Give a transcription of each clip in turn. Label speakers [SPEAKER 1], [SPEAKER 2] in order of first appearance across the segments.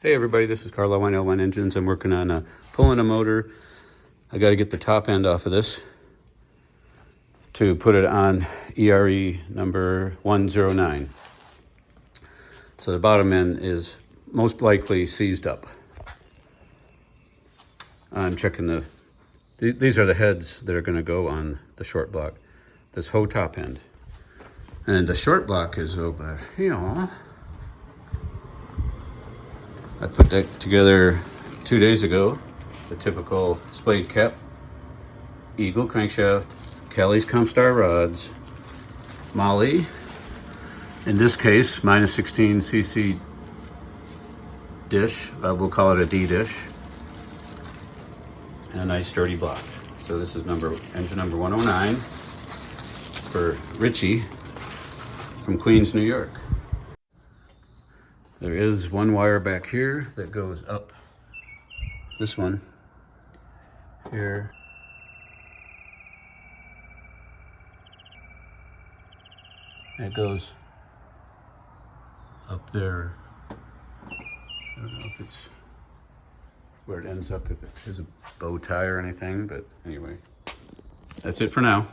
[SPEAKER 1] Hey everybody, this is Carl Ellwein Engines. I'm working on pulling a motor. I got to get the top end off of this to put it on ERE number 109. So the bottom end is most likely seized up. I'm checking these are the heads that are going to go on the short block. This whole top end. And the short block is over here. I put that together 2 days ago. The typical splayed cap, Eagle crankshaft, Kelly's Comstar rods, Molly, in this case, minus 16 cc dish, we'll call it a D dish, and a nice sturdy block. So this is engine number 109 for Richie from Queens, New York. There is one wire back here that goes up. This one here. It goes up there. I don't know if it's where it ends up, if it has a bow tie or anything, but anyway, that's it for now.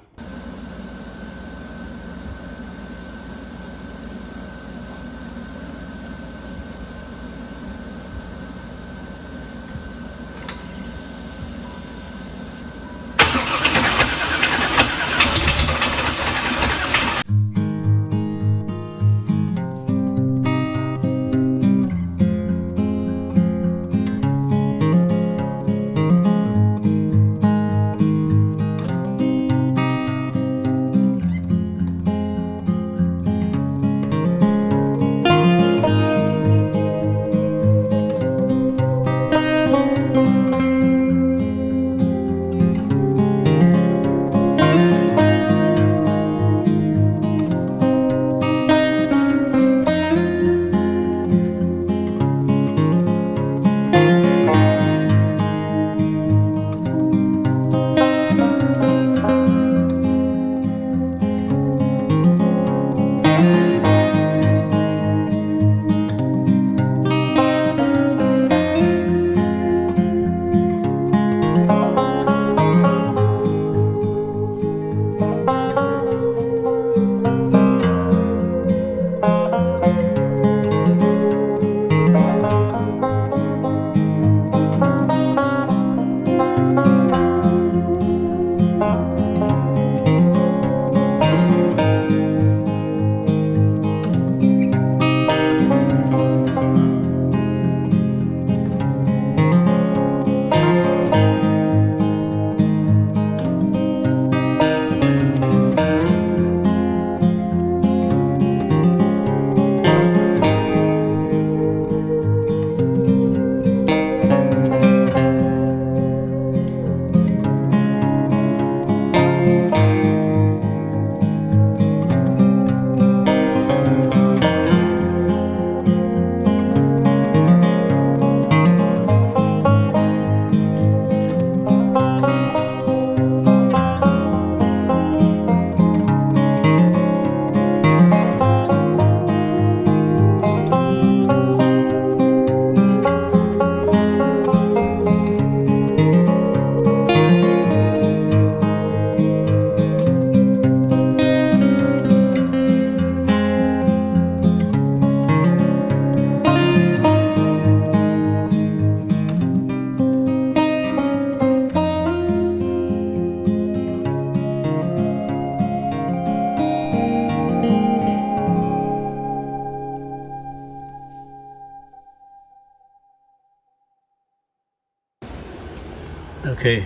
[SPEAKER 1] Okay.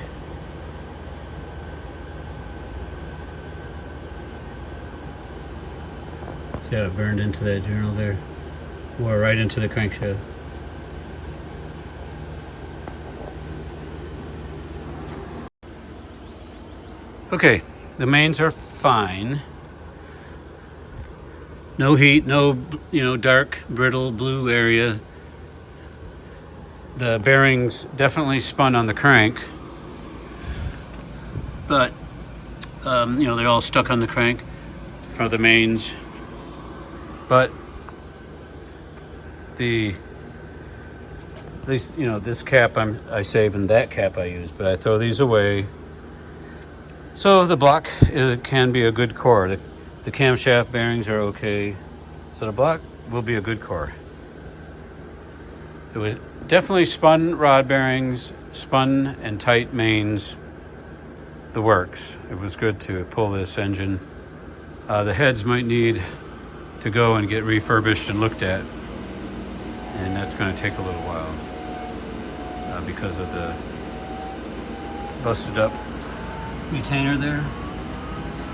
[SPEAKER 1] See how it burned into that journal there? Wore right into the crankshaft. Okay, the mains are fine. No heat, no, dark, brittle blue area. The bearings definitely spun on the crank, but they're all stuck on the crank in front of the mains. But the At least, you know, this cap I save and that cap I use, but I throw these away. So the block can be a good core. The camshaft bearings are okay. So the block will be a good core. It was definitely spun rod bearings, spun and tight mains, the works. It was good to pull this engine. The heads might need to go and get refurbished and looked at, and that's going to take a little while because of the busted up retainer there.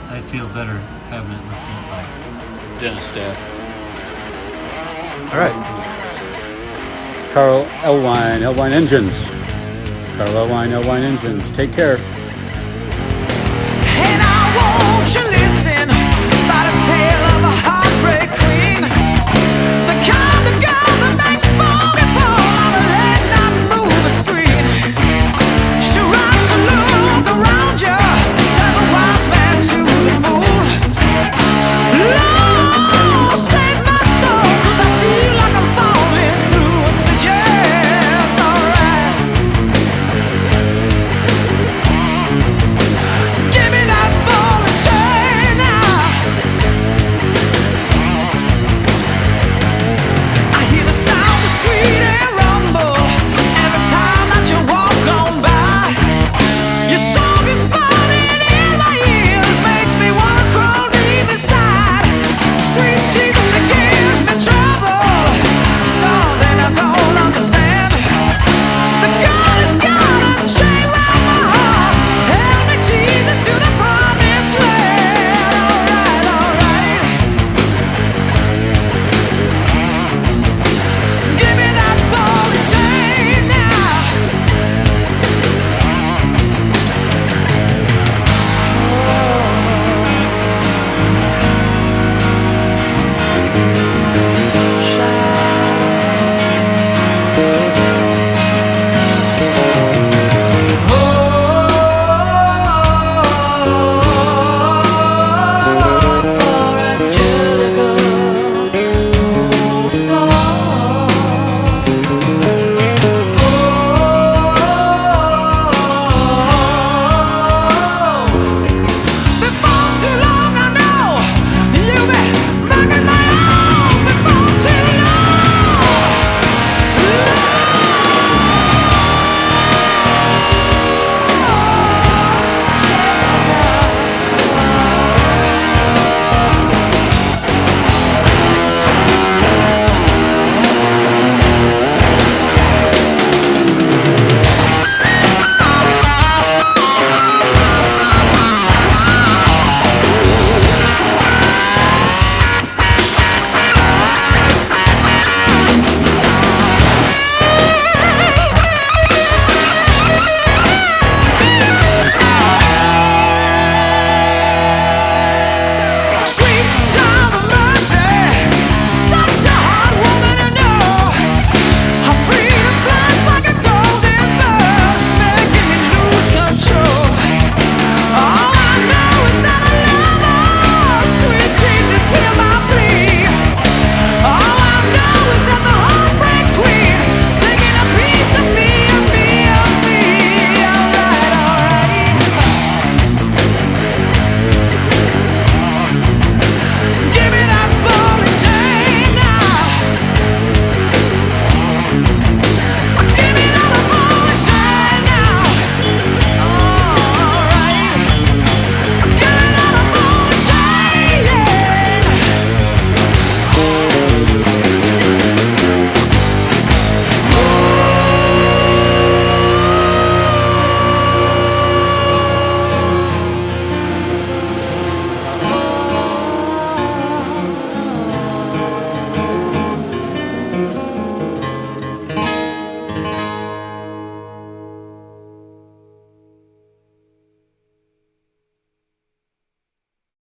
[SPEAKER 1] I'd feel better having it looked at by dentist staff. All right, Ellwein Engines. Ellwein Engines. Take care.